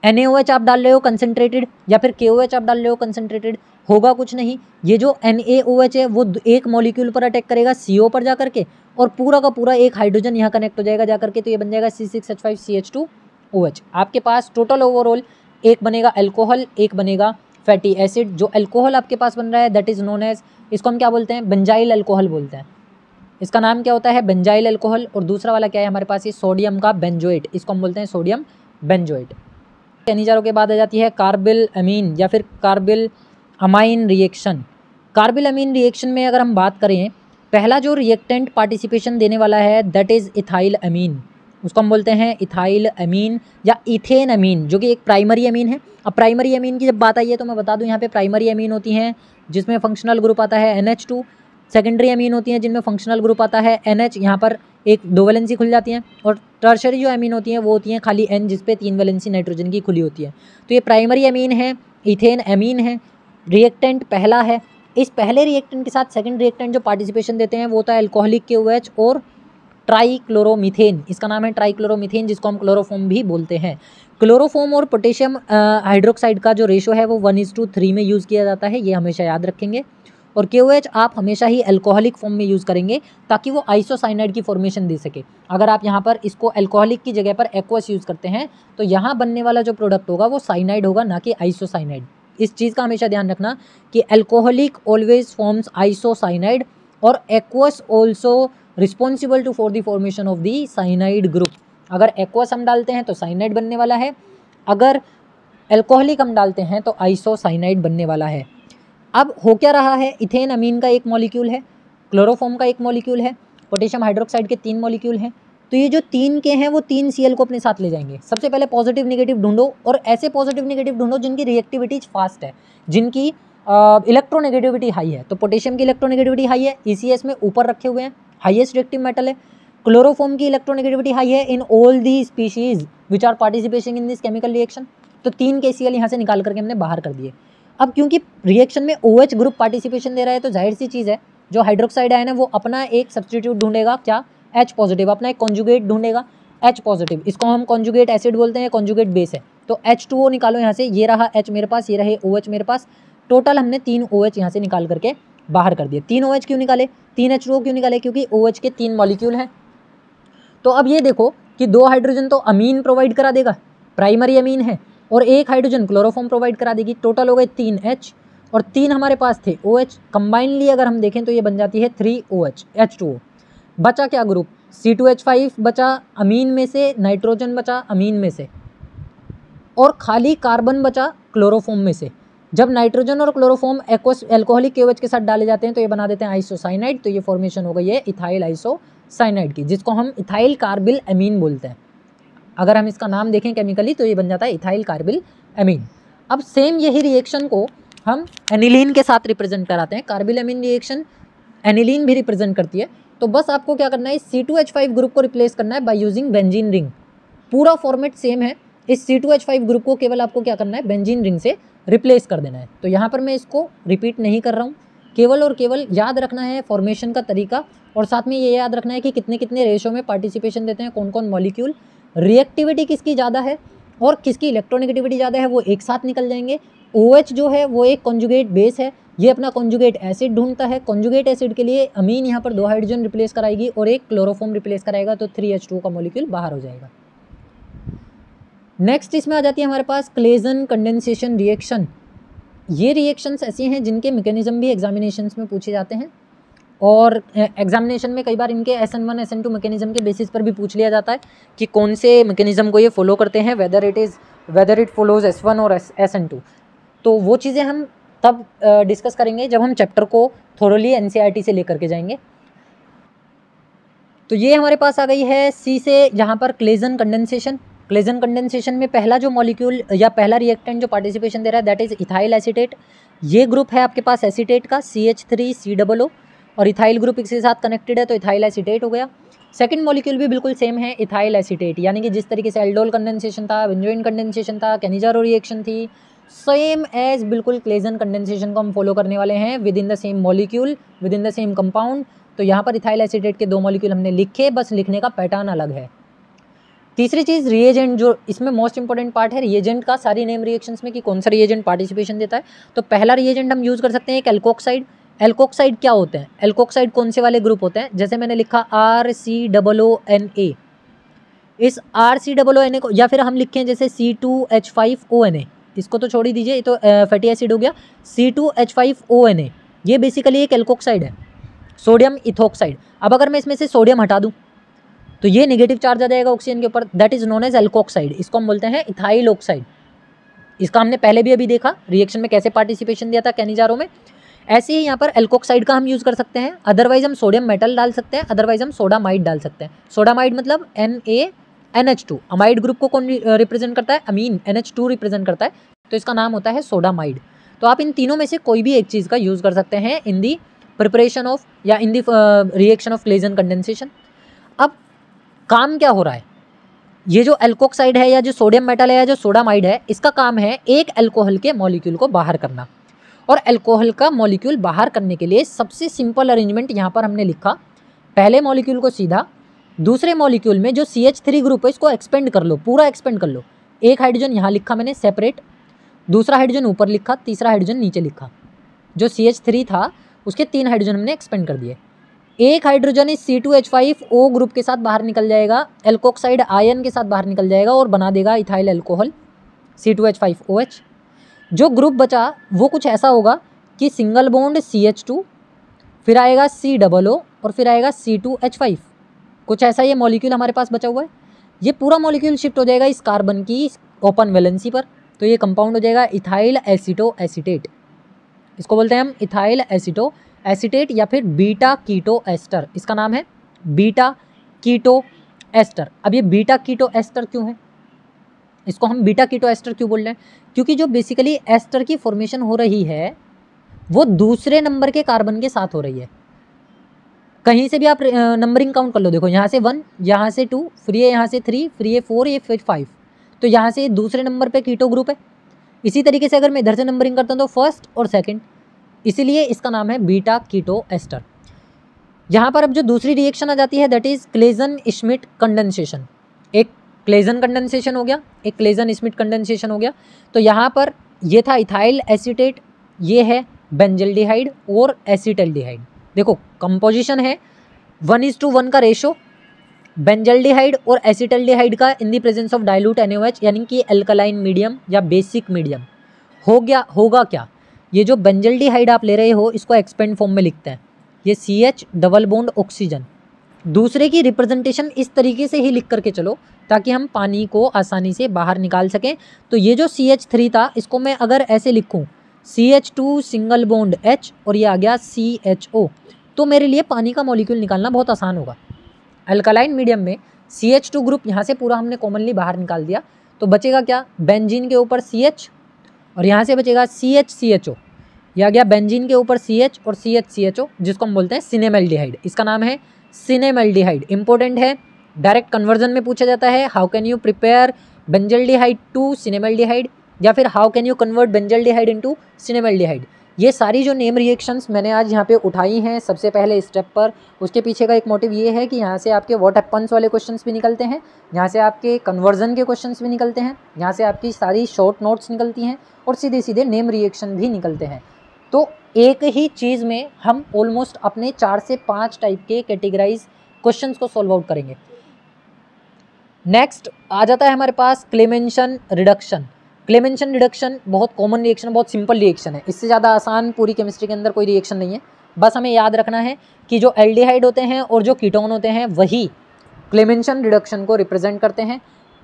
NaOH आप डाल रहे हो कंसनट्रेटेड या फिर KOH आप डाल रहे हो कंसनट्रेटेड, होगा कुछ नहीं। ये जो NaOH है वो एक मॉलिक्यूल पर अटैक करेगा CO पर जाकर के, और पूरा का पूरा एक हाइड्रोजन यहाँ कनेक्ट हो जाएगा जाकर के, तो ये बन जाएगा C6H5CH2OH। आपके पास टोटल ओवरऑल एक बनेगा अल्कोहल, एक बनेगा फैटी एसिड। जो अल्कोहल आपके पास बन रहा है दैट इज़ नोन एज, इसको हम क्या बोलते हैं, बेंजाइल अल्कोहल बोलते हैं। इसका नाम क्या होता है, बेंजाइल अल्कोहल। और दूसरा वाला क्या है हमारे पास, ये सोडियम का बेंजोएट, इसको हम बोलते हैं सोडियम बेंजोएट। केनिजारो के बाद आ जाती है कार्बिल अमीन या फिर कार्बिल अमाइन रिएक्शन। कार्बिल अमीन रिएक्शन में अगर हम बात करें, पहला जो रिएक्टेंट पार्टिसिपेशन देने वाला है दैट इज़ इथाइल अमीन, उसको हम बोलते हैं इथाइल अमीन या इथेन अमीन, जो कि एक प्राइमरी अमीन है। अब प्राइमरी अमीन की जब बात आई है तो मैं बता दूं, यहाँ पे प्राइमरी अमीन होती हैं जिसमें फंक्शनल ग्रुप आता है NH2, सेकेंडरी अमीन होती हैं जिनमें फंक्शनल ग्रुप आता है NH, यहाँ पर एक 2 वैलेंसी खुल जाती हैं, और टर्शरी जो अमीन होती हैं वो होती हैं खाली N, जिसपे 3 वैलेंसी नाइट्रोजन की खुली होती है। तो ये प्राइमरी अमीन है, इथेन अमीन है, रिएक्टेंट पहला है। इस पहले रिएक्टेंट के साथ सेकेंड रिएक्टेंट जो पार्टिसिपेशन देते हैं वो होता है अल्कोहलिक KOH और ट्राइक्लोरोमीथेन। इसका नाम है ट्राइक्लोरोमीथेन, जिसको हम क्लोरोफॉर्म भी बोलते हैं। क्लोरोफॉर्म और पोटेशियम हाइड्रोक्साइड का जो रेशो है वो 1:3 में यूज़ किया जाता है, ये हमेशा याद रखेंगे। और KOH आप हमेशा ही अल्कोहलिक फॉर्म में यूज़ करेंगे ताकि वो आइसोसाइनाइड की फॉर्मेशन दे सके। अगर आप यहाँ पर इसको अल्कोहलिक की जगह पर एक्वस यूज़ करते हैं तो यहाँ बनने वाला जो प्रोडक्ट होगा वो साइनाइड होगा, ना कि आइसोसाइनाइड। इस चीज़ का हमेशा ध्यान रखना कि अल्कोहलिक ऑलवेज फॉर्म्स आइसोसाइनाइड और aqueous also responsible to for the formation of the cyanide group. अगर एक्वस हम डालते हैं तो साइनाइड बनने वाला है, अगर अल्कोहलिक हम डालते हैं तो आइसोसाइनाइड बनने वाला है। अब हो क्या रहा है, इथेन अमीन का एक मॉलिक्यूल है, क्लोरोफॉर्म का एक मॉलिक्यूल है, पोटेशियम हाइड्रोक्साइड के 3 मॉलिक्यूल हैं। तो ये जो 3 के हैं वो 3 Cl को अपने साथ ले जाएंगे। सबसे पहले पॉजिटिव नेगेटिव ढूंढो, और ऐसे पॉजिटिव नेगेटिव ढूंढो जिनकी रिएक्टिविटी फास्ट है, जिनकी इलेक्ट्रोनेगेटिविटी हाई है। तो पोटेशियम की इलेक्ट्रोनेगेटिविटी हाई है, ECS में ऊपर रखे हुए हैं, हाईएस्ट रिएक्टिव मेटल है। क्लोरोफॉर्म की इलेक्ट्रोनेगेटिविटी हाई है in all the species which are participating in this chemical reaction. तो 3 के Cl यहाँ से निकाल करके हमने बाहर कर दिए। अब क्योंकि रिएक्शन में OH ग्रुप पार्टिसिपेशन दे रहा है तो जाहिर सी चीज़ है जो हाइड्रोक्साइड आयन है वो अपना एक सब्स्टिट्यूट ढूंढेगा, क्या, H पॉजिटिव, अपना एक कॉन्जुगेट ढूंढेगा H पॉजिटिव। इसको हम कॉन्जुगेट एसिड बोलते हैं, कॉन्जुगेट बेस है। तो H2O निकालो यहाँ से, ये रहा H मेरे पास, ये रहे OH मेरे पास। टोटल हमने 3 OH यहाँ से निकाल करके बाहर कर दिए। 3 OH क्यों निकाले, 3 H2O क्यों निकाले, क्योंकि OH के 3 मॉलिक्यूल हैं। तो अब ये देखो कि 2 हाइड्रोजन तो अमीन प्रोवाइड करा देगा, प्राइमरी अमीन है, और 1 हाइड्रोजन क्लोरोफॉर्म प्रोवाइड करा देगी। टोटल हो गए 3 H, और 3 हमारे पास थे OH। कंबाइनली अगर हम देखें तो ये बन जाती है 3 OH H2O। बचा क्या ग्रुप, C2H5 बचा अमीन में से, नाइट्रोजन बचा अमीन में से, और खाली कार्बन बचा क्लोरोफॉर्म में से। जब नाइट्रोजन और क्लोरोफॉर्म एल्कोहलिक KOH के साथ डाले जाते हैं तो ये बना देते हैं आइसोसाइनाइड। तो ये फॉर्मेशन हो गई है इथाइल आइसोसाइनाइड की, जिसको हम इथाइल कार्बिल अमीन बोलते हैं। अगर हम इसका नाम देखें केमिकली तो ये बन जाता है इथाइल कार्बिल अमीन। अब सेम यही रिएक्शन को हम एनिलीन के साथ रिप्रेजेंट कराते हैं। कार्बिल अमीन रिएक्शन एनिलीन भी रिप्रेजेंट करती है। तो बस आपको क्या करना है, C2H5 ग्रुप को रिप्लेस करना है बाय यूजिंग बेंजीन रिंग। पूरा फॉर्मेट सेम है, इस C2H5 ग्रुप को केवल आपको क्या करना है, बेंजीन रिंग से रिप्लेस कर देना है। तो यहाँ पर मैं इसको रिपीट नहीं कर रहा हूँ, केवल और केवल याद रखना है फॉर्मेशन का तरीका, और साथ में ये याद रखना है कि कितने कितने रेशो में पार्टिसिपेशन देते हैं कौन कौन मॉलिक्यूल, रिएक्टिविटी किसकी ज़्यादा है और किसकी इलेक्ट्रोनेगेटिविटी ज़्यादा है, वो एक साथ निकल जाएंगे। OH जो है वो एक कॉन्जुगेट बेस है, ये अपना कॉन्जुगेट एसिड ढूंढता है। कॉन्जुगेट एसिड के लिए अमीन यहाँ पर 2 हाइड्रोजन रिप्लेस कराएगी और एक क्लोरोफॉर्म रिप्लेस कराएगा, तो 3H2O का मॉलिक्यूल बाहर हो जाएगा। नेक्स्ट इसमें आ जाती है हमारे पास क्लेजन कंडेंसेशन रिएक्शन। ये रिएक्शंस ऐसी हैं जिनके मैकेनिज्म भी एग्जामिनेशंस में पूछे जाते हैं, और एग्जामिनेशन में कई बार इनके SN1 SN2 मैकेनिज्म के बेसिस पर भी पूछ लिया जाता है कि कौन से मैकेनिज्म को ये फॉलो करते हैं, वेदर इट फॉलोज S1 और SN2। तो वो चीज़ें हम तब डिस्कस करेंगे जब हम चैप्टर को थोरली NCERT से लेकर के जाएंगे। तो ये हमारे पास आ गई है C से यहाँ पर क्लेजन कंडेंसेशन। क्लेजन कंडेंसेशन में पहला जो मॉलिक्यूल या पहला रिएक्टेंट जो पार्टिसिपेशन दे रहा है दैट इज इथाइल एसीटेट। ये ग्रुप है आपके पास एसीटेट का CH3COO, और इथाइल ग्रुप इसके साथ कनेक्टेड है तो इथाइल एसीटेट हो गया। सेकंड मॉलिक्यूल भी बिल्कुल सेम है, इथाइल एसीटेट, यानी कि जिस तरीके से एल्डोल कंडेंसेशन था, बेंजोइन कंडेंसेशन था, कैनिजारो रिएक्शन थी, सेम एज बिल्कुल क्लेजन कंडेंसेशन को हम फॉलो करने वाले हैं with in the same molecule, with in the same compound. तो यहाँ पर इथाइल एसीटेट के 2 मॉलिक्यूल हमने लिखे, बस लिखने का पैटर्न अलग है। तीसरी चीज़ रिएजेंट, जो इसमें मोस्ट इंपॉर्टेंट पार्ट है रिएजेंट का, सारी नेम रिएक्शंस में कि कौन सा रिएजेंट पार्टिसिपेशन देता है। तो पहला रिएजेंट हम यूज़ कर सकते हैं एक एल्कोक्साइड। एल्कोक्साइड क्या होते हैं, एल्कोक्साइड कौन से वाले ग्रुप होते हैं, जैसे मैंने लिखा RCOONA, इस RCOONA को, या फिर हम लिखें जैसे C2H5ONA, इसको तो छोड़ ही दीजिए, ये तो फैटी एसिड हो गया। C2H5ONA ये बेसिकली एक एल्कोक्साइड है, सोडियम इथोक्साइड। अब अगर मैं इसमें से सोडियम हटा दूं तो ये नेगेटिव चार्ज आ जाएगा ऑक्सीजन के ऊपर, that is known as alkoxide. इसको हम बोलते हैं इथाइल ऑक्साइड। इसका हमने पहले भी अभी देखा रिएक्शन में कैसे पार्टिसिपेशन दिया था कैनिजारो में। ऐसे ही यहाँ पर एल्कोक्साइड का हम यूज़ कर सकते हैं, अदरवाइज हम सोडियम मेटल डाल सकते हैं, अदरवाइज हम सोडामाइड डाल सकते हैं। सोडामाइड मतलब NaNH2, अमाइड ग्रुप को कौन रिप्रेजेंट करता है, अमीन, NH2 रिप्रेजेंट करता है, तो इसका नाम होता है सोडामाइड। तो आप इन तीनों में से कोई भी एक चीज़ का यूज़ कर सकते हैं इन दी प्रिपरेशन ऑफ या in the reaction of Claisen condensation. अब काम क्या हो रहा है, ये जो एल्कोक्साइड है या जो सोडियम मेटल है या जो सोडामाइड है, इसका काम है एक अल्कोहल के मॉलिक्यूल को बाहर करना। और अल्कोहल का मॉलिक्यूल बाहर करने के लिए सबसे सिंपल अरेंजमेंट यहाँ पर हमने लिखा, पहले मॉलिक्यूल को सीधा दूसरे मॉलिक्यूल में जो CH3 ग्रुप है इसको एक्सपेंड कर लो, पूरा एक्सपेंड कर लो। एक हाइड्रोजन यहाँ लिखा मैंने सेपरेट, दूसरा हाइड्रोजन ऊपर लिखा, तीसरा हाइड्रोजन नीचे लिखा। जो CH3 था उसके 3 हाइड्रोजन हमने एक्सपेंड कर दिए। एक हाइड्रोजन इस C2H5O ग्रुप के साथ बाहर निकल जाएगा, एल्कोक्साइड आयन के साथ बाहर निकल जाएगा और बना देगा इथाइल अल्कोहल C2H5OH। जो ग्रुप बचा वो कुछ ऐसा होगा कि सिंगल बॉन्ड CH2, फिर आएगा COO और फिर आएगा C2H5। कुछ ऐसा ये मॉलिक्यूल हमारे पास बचा हुआ है। ये पूरा मॉलिक्यूल शिफ्ट हो जाएगा इस कार्बन की ओपन वैलेंसी पर, तो ये कंपाउंड हो जाएगा इथाइल एसीटो एसीटेट। इसको बोलते हैं हम इथाइल एसीटो एसीटेट या फिर बीटा कीटो एस्टर। इसका नाम है बीटा कीटो एस्टर। अब ये बीटा कीटो एस्टर क्यों है, इसको हम बीटा कीटो एस्टर क्यों बोल रहे हैं? क्योंकि जो बेसिकली एस्टर की फॉर्मेशन हो रही है वो दूसरे नंबर के कार्बन के साथ हो रही है। कहीं से भी आप नंबरिंग काउंट कर लो, देखो यहाँ से 1, यहाँ से 2, फिर ये यहाँ से 3, फिर ये 4, ये फिर 5, तो यहाँ से दूसरे नंबर पे कीटो ग्रुप है। इसी तरीके से अगर मैं इधर से नंबरिंग करता हूँ तो फर्स्ट और सेकंड, इसीलिए इसका नाम है बीटा कीटो एस्टर। यहाँ पर अब जो दूसरी रिएक्शन आ जाती है that is Claisen Schmidt condensation. एक क्लेजन कंडेंसेशन हो गया, एक क्लेजन श्मिट कंडेंसेशन हो गया। तो यहाँ पर ये था इथाइल एसीटेट, ये है बेंजल्डिहाइड और एसीटल्डिहाइड। देखो कंपोजिशन है 1:1 का रेशो बेंजल्डिहाइड और एसीटल्डिहाइड का in the presence of dilute NaOH यानी कि अल्कलाइन मीडियम या बेसिक मीडियम। होगा क्या, ये जो बेंजल्डिहाइड आप ले रहे हो इसको एक्सपेंड फॉर्म में लिखते हैं, ये CH डबल बॉन्ड ऑक्सीजन। दूसरे की रिप्रेजेंटेशन इस तरीके से ही लिख करके चलो ताकि हम पानी को आसानी से बाहर निकाल सकें। तो ये जो CH3 था इसको मैं अगर ऐसे लिखूं CH2 सिंगल बॉन्ड H और ये आ गया CHO, तो मेरे लिए पानी का मॉलिक्यूल निकालना बहुत आसान होगा। अल्कलाइन मीडियम में CH2 ग्रुप यहाँ से पूरा हमने कॉमनली बाहर निकाल दिया, तो बचेगा क्या, बेंजीन के ऊपर CH और यहाँ से बचेगा CH-CHO। यह आ गया बेंजीन के ऊपर CH और CH-CHO, जिसको हम बोलते हैं सिनेमल्डिहाइड। इसका नाम है सिनेमल्डिहाइड। इंपॉर्टेंट है, डायरेक्ट कन्वर्जन में पूछा जाता है, how can you prepare benzaldehyde to cinnamaldehyde या फिर how can you convert benzaldehyde into cinnamaldehyde. ये सारी जो नेम रिएक्शंस मैंने आज यहाँ पे उठाई हैं सबसे पहले स्टेप पर, उसके पीछे का एक मोटिव ये है कि यहाँ से आपके व्हाट हैपन्स वाले क्वेश्चंस भी निकलते हैं, यहाँ से आपके कन्वर्जन के क्वेश्चंस भी निकलते हैं, यहाँ से आपकी सारी शॉर्ट नोट्स निकलती हैं और सीधे सीधे नेम रिएक्शन भी निकलते हैं। तो एक ही चीज़ में हम ऑलमोस्ट अपने 4 से 5 टाइप के कैटेगराइज क्वेश्चंस को सॉल्व आउट करेंगे। नेक्स्ट आ जाता है हमारे पास क्लेमेंशन रिडक्शन। क्लेमेंशन रिडक्शन बहुत कॉमन रिएक्शन, बहुत सिंपल रिएक्शन है, इससे ज़्यादा आसान पूरी केमिस्ट्री के अंदर कोई रिएक्शन नहीं है। बस हमें याद रखना है कि जो एल्डिहाइड होते हैं और जो कीटोन होते हैं वही क्लेमेंशन रिडक्शन को रिप्रेजेंट करते हैं।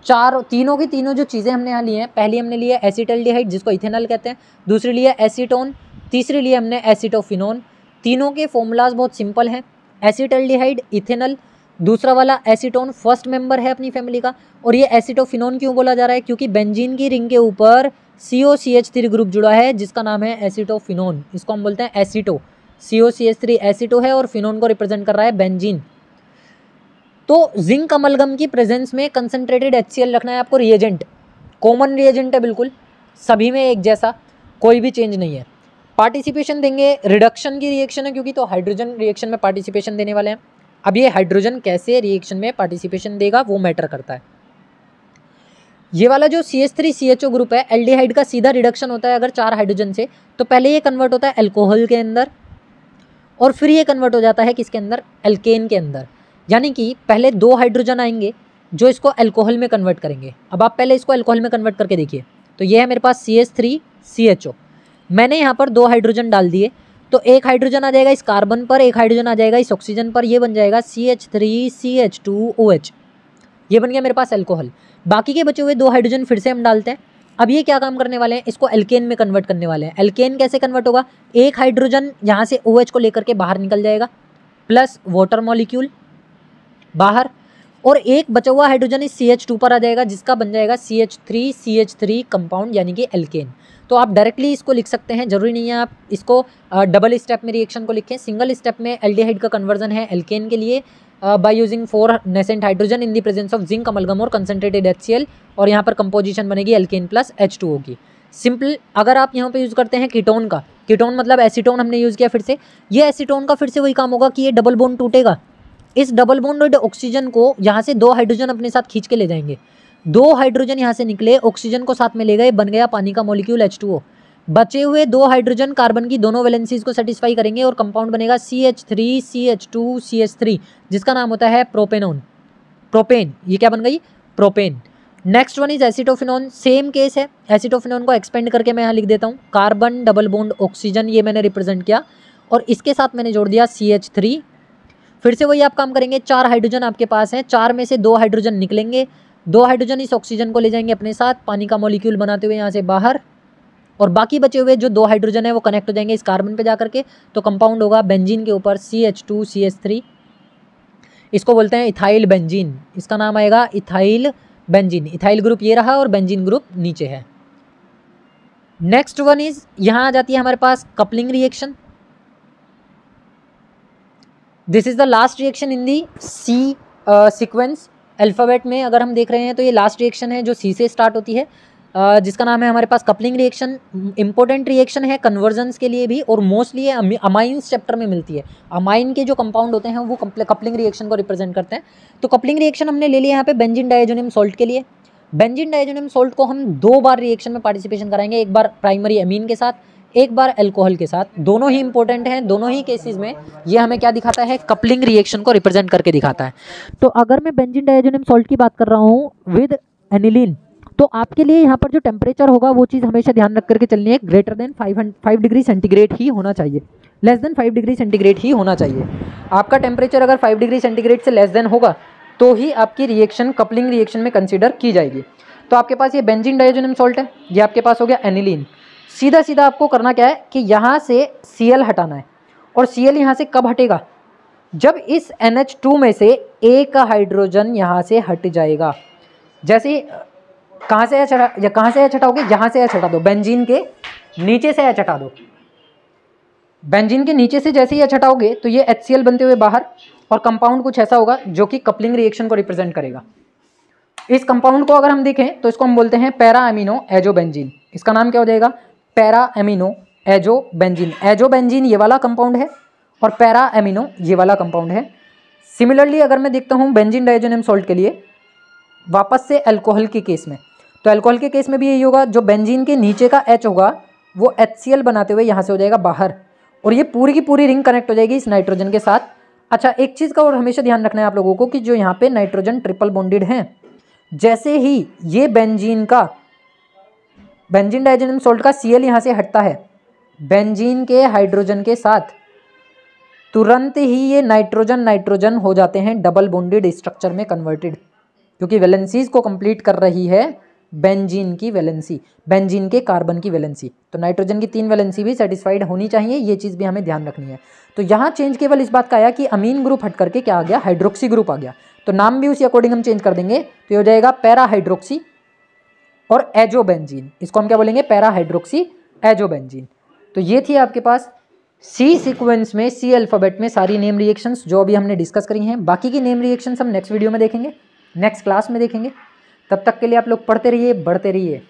तीनों की तीनों जो चीज़ें हमने यहाँ ली हैं, पहली हमने ली है एसिटल्डिहाइड जिसको इथेनॉल कहते हैं, दूसरी ली है एसीटोन, तीसरी ली हमने एसिटोफिनोन। तीनों के फॉर्मूलाज बहुत सिंपल हैं, एसिटल्डिहाइड इथेनॉल, दूसरा वाला एसीटोन फर्स्ट मेंबर है अपनी फैमिली का। और ये एसिटोफिनोन क्यों बोला जा रहा है, क्योंकि बेंजीन की रिंग के ऊपर COCH3 ग्रुप जुड़ा है जिसका नाम है एसिटोफिनोन। इसको हम बोलते हैं एसीटो, COCH3 एसीटो है और फिनोन को रिप्रेजेंट कर रहा है बेंजीन। तो जिंक अमलगम की प्रेजेंस में कंसनट्रेटेड HCl रखना है आपको। रिएजेंट कॉमन रिएजेंट है, बिल्कुल सभी में एक जैसा, कोई भी चेंज नहीं है। पार्टिसिपेशन देंगे, रिडक्शन की रिएक्शन है क्योंकि, तो हाइड्रोजन रिएक्शन में पार्टिसिपेशन देने वाले हैं। अब ये हाइड्रोजन कैसे रिएक्शन में पार्टिसिपेशन देगा वो मैटर करता है। ये वाला जो CH3CHO ग्रुप है, एल्डिहाइड का सीधा रिडक्शन होता है अगर 4 हाइड्रोजन से, तो पहले ये कन्वर्ट होता है अल्कोहल के अंदर और फिर ये कन्वर्ट हो जाता है किसके अंदर, एल्केन के अंदर। यानी कि पहले 2 हाइड्रोजन आएंगे जो इसको अल्कोहल में कन्वर्ट करेंगे। अब आप पहले इसको अल्कोहल में कन्वर्ट करके देखिए, तो ये है मेरे पास CH3CHO। मैंने यहाँ पर 2 हाइड्रोजन डाल दिए, तो एक हाइड्रोजन आ जाएगा इस कार्बन पर, एक हाइड्रोजन आ जाएगा इस ऑक्सीजन पर, ये बन जाएगा CH3CH2OH। ये बन गया मेरे पास अल्कोहल। बाकी के बचे हुए 2 हाइड्रोजन फिर से हम डालते हैं। अब ये क्या काम करने वाले हैं, इसको एल्केन में कन्वर्ट करने वाले हैं। एल्केन कैसे कन्वर्ट होगा, एक हाइड्रोजन यहाँ से OH को लेकर के बाहर निकल जाएगा प्लस वाटर मॉलिक्यूल बाहर, और एक बचा हुआ हाइड्रोजन इस CH2 पर आ जाएगा जिसका बन जाएगा CH3CH3 कंपाउंड यानी कि एल्केन। तो आप डायरेक्टली इसको लिख सकते हैं, जरूरी नहीं है आप इसको डबल स्टेप में रिएक्शन को लिखें। सिंगल स्टेप में एल्डिहाइड का कन्वर्जन है एल्केन के लिए by using 4 nascent hydrogen in the presence of zinc amalgam और कंसंट्रेटेड HCl, और यहाँ पर कंपोजिशन बनेगी एल्केन प्लस H2O की। सिंपल अगर आप यहाँ पे यूज़ करते हैं कीटोन का, कीटोन मतलब एसीटोन हमने यूज़ किया फिर से, ये एसीटोन का फिर से वही काम होगा कि ये डबल बॉन्ड टूटेगा, इस डबल बॉन्डेड ऑक्सीजन को यहाँ से 2 हाइड्रोजन अपने साथ खींच के ले जाएंगे। 2 हाइड्रोजन यहाँ से निकले, ऑक्सीजन को साथ में ले गए, बन गया पानी का मॉलिक्यूल H2O। बचे हुए 2 हाइड्रोजन कार्बन की दोनों वैलेंसीज को सेटिस्फाई करेंगे और कंपाउंड बनेगा CH3 CH2 CH3, जिसका नाम होता है प्रोपेनोन, प्रोपेन। ये क्या बन गई? Propane. Next one is acetophenone, same case है। एसिटोफिनोन को एक्सपेंड करके मैं यहाँ लिख देता हूँ, कार्बन डबल बॉन्ड ऑक्सीजन, ये मैंने रिप्रेजेंट किया और इसके साथ मैंने जोड़ दिया CH3। फिर से वही आप काम करेंगे, 4 हाइड्रोजन आपके पास हैं, 4 में से 2 हाइड्रोजन निकलेंगे, 2 हाइड्रोजन इस ऑक्सीजन को ले जाएंगे अपने साथ पानी का मॉलिक्यूल बनाते हुए यहाँ से बाहर, और बाकी बचे हुए जो 2 हाइड्रोजन है वो कनेक्ट हो जाएंगे इस कार्बन पे जाकर के, तो कंपाउंड होगा बेंजीन के ऊपर CH2 CH3। इसको बोलते हैं इथाइल बेंजीन, इसका नाम आएगा इथाइल बेंजीन। इथाइल ग्रुप ये रहा और बेंजीन ग्रुप नीचे है। नेक्स्ट वन इज, यहाँ आ जाती है हमारे पास coupling reaction. This is the last reaction in the सी सीक्वेंस। अल्फाबेट में अगर हम देख रहे हैं तो ये लास्ट रिएक्शन है जो सी से स्टार्ट होती है, जिसका नाम है हमारे पास कपलिंग रिएक्शन। इंपॉर्टेंट रिएक्शन है कन्वर्जन्स के लिए भी, और मोस्टली ये अमाइंस चैप्टर में मिलती है। अमाइन के जो कंपाउंड होते हैं वो कपलिंग रिएक्शन को रिप्रेजेंट करते हैं। तो कपलिंग रिएक्शन हमने ले लिया यहाँ पे बेंजीन डाइएजोनियम सॉल्ट के लिए। बेंजीन डाइएजोनियम सॉल्ट को हम 2 बार रिएक्शन में पार्टिसिपेशन कराएंगे, एक बार प्राइमरी अमीन के साथ, एक बार अल्कोहल के साथ। दोनों ही इंपॉर्टेंट हैं, दोनों ही केसेस में ये हमें क्या दिखाता है? कपलिंग रिएक्शन को रिप्रेजेंट करके दिखाता है। तो अगर मैं बेंजीन डाइएजोनियम सॉल्ट की बात कर रहा हूँ विद एनिलीन, तो आपके लिए यहाँ पर जो टेम्परेचर होगा वो चीज़ हमेशा ध्यान रख करके चलनी है, ग्रेटर देन 5 डिग्री सेंटीग्रेड ही होना चाहिए, लेस देन 5 डिग्री सेंटीग्रेड ही होना चाहिए। आपका टेम्परेचर अगर 5 डिग्री सेंटीग्रेड से लेस देन होगा तो ही आपकी रिएक्शन कपलिंग रिएक्शन में कंसिडर की जाएगी। तो आपके पास ये बेंजीन डाइएजोनियम सॉल्ट है, ये आपके पास हो गया एनिलीन। सीधा सीधा आपको करना क्या है कि यहाँ से Cl हटाना है, और Cl यहाँ से कब हटेगा? जब इस NH2 में से एक हाइड्रोजन यहाँ से हट जाएगा। जैसे कहाँ से H हटाओगे? यहाँ से H हटा दो, बेंजीन के नीचे से H हटा दो। बेंजीन के नीचे से जैसे ही H हटाओगे तो ये HCl बनते हुए बाहर, और कंपाउंड कुछ ऐसा होगा जो कि कपलिंग रिएक्शन को रिप्रेजेंट करेगा। इस कंपाउंड को अगर हम देखें तो इसको हम बोलते हैं पैरा एमिनो एजोबेंजीन। इसका नाम क्या हो जाएगा? Para amino azobenzene. एजोबेंजीन ये वाला कंपाउंड है और पैरा एमिनो ये वाला कंपाउंड है। सिमिलरली अगर मैं देखता हूँ बेंजीन डाइएजोनियम सॉल्ट के लिए वापस से अल्कोहल के केस में, तो अल्कोहल के केस में भी यही होगा, जो बेंजीन के नीचे का H होगा वो HCl बनाते हुए यहाँ से हो जाएगा बाहर, और ये पूरी की पूरी रिंग कनेक्ट हो जाएगी इस नाइट्रोजन के साथ। अच्छा, एक चीज़ का और हमेशा ध्यान रखना है आप लोगों को कि जो यहाँ पे नाइट्रोजन ट्रिपल बॉन्डेड हैं, जैसे ही ये बेंजीन डाइएजोनियम सॉल्ट का Cl यहाँ से हटता है बेंजीन के हाइड्रोजन के साथ, तुरंत ही ये नाइट्रोजन हो जाते हैं डबल बॉन्डेड स्ट्रक्चर में कन्वर्टेड, क्योंकि वैलेंसीज को कंप्लीट कर रही है बेंजीन की वैलेंसी, बेंजीन के कार्बन की वैलेंसी। तो नाइट्रोजन की 3 वैलेंसी भी सेटिस्फाइड होनी चाहिए, ये चीज़ भी हमें ध्यान रखनी है। तो यहाँ चेंज केवल इस बात का आया कि अमीन ग्रुप हट करके क्या आ गया? हाइड्रोक्सी ग्रुप आ गया। तो नाम भी उसी अकॉर्डिंग हम चेंज कर देंगे, तो ये हो जाएगा पैरा हाइड्रोक्सी और एजोबेंजीन। इसको हम क्या बोलेंगे? Para hydroxy azobenzene. तो ये थी आपके पास सी सीक्वेंस में, सी अल्फ़ाबेट में सारी नेम रिएक्शंस जो अभी हमने डिस्कस करी हैं। बाकी की नेम रिएक्शंस हम नेक्स्ट वीडियो में देखेंगे, नेक्स्ट क्लास में देखेंगे। तब तक के लिए आप लोग पढ़ते रहिए, बढ़ते रहिए।